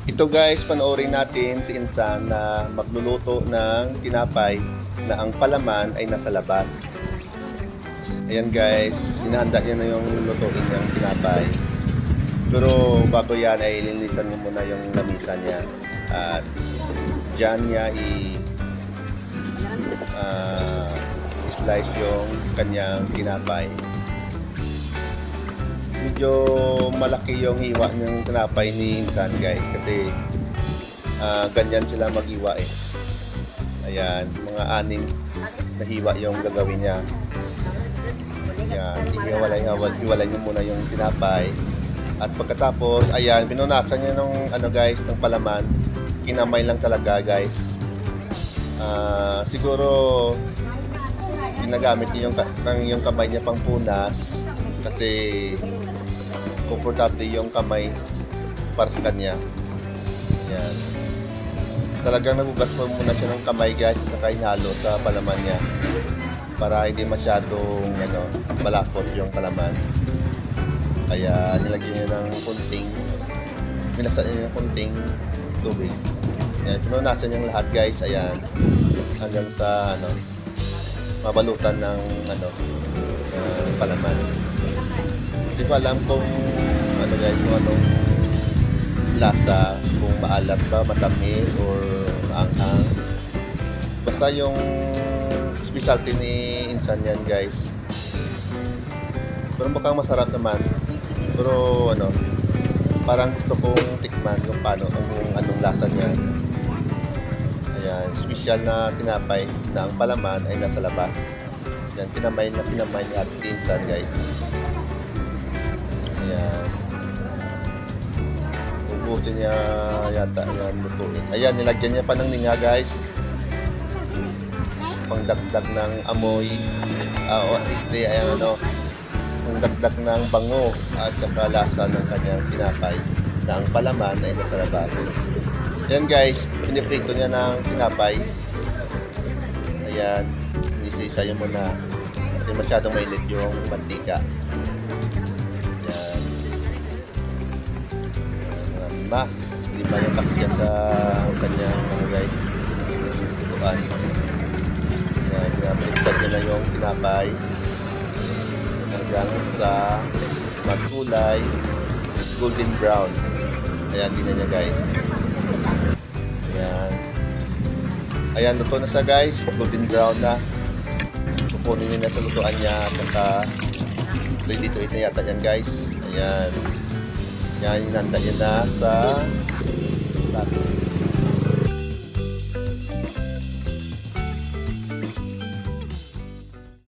Ito guys, panoorin natin si Insan na magluluto ng tinapay na ang palaman ay nasa labas. Ayan guys, hinahanda niya na yung lutuin niyang tinapay. Pero bago yan ay linisan niya muna yung lamisa niya. At dyan niya slice yung kanyang tinapay. Medyo malaki yung hiwa ng tinapay ni Insan guys kasi ganyan sila maghiwa eh. Ayan, mga 6 na hiwa yung gagawin niya. Ayan, hiwalay niyo muna yung tinapay. At pagkatapos, ayan, pinunasan niya ng guys, ng palaman. Kinamay lang talaga guys. Siguro ginagamit niya yung kamay niya pang punas kasi komportable yung kamay para sa kanya. Yan. Talagang nagugas mo muna siya ng kamay guys saka hinalo sa palaman niya para hindi masyadong malapot yung palaman. Kaya nilagyan niya ng kunting tubig. Yan, pinunasan niyang lahat guys, ayan. Hanggang sa mabalutan ng palaman. Hindi ko alam kung kung anong lasa, kung maalat ba, matamis, or maanghang. Basta yung specialty ni Insan yan guys. Pero mukhang masarap naman. Pero parang gusto kong tikman kung paano, kung anong lasa niya. Ayan, special na tinapay na ang palaman ay nasa labas. Yan, kinamay ni Ate Insan guys. Ayan. Ubusin niya yata yan lutuin. Ayan, nilagyan niya pa ng niya guys. Pangdagdag ng amoy. Pangdagdag ng bango at saka lasa ng kanyang tinapay na ang palaman ay nasa labas. Ayan guys, piniprito niya ng tinapay. Ayan, isa-isa niya muna kasi masyadong mainit yung mantika. Lima yung taksya sa kanyang guys tuan. Yan, pinapaligtad niya na yung tinapay hanggang sa magkulay golden brown. Ayan, din na niya guys. Ayan, luto na siya guys, golden brown na. Kukunin niya na sa lutuan niya at ready to eat na yata yan guys. Ayan. Yan, inanda niya na sa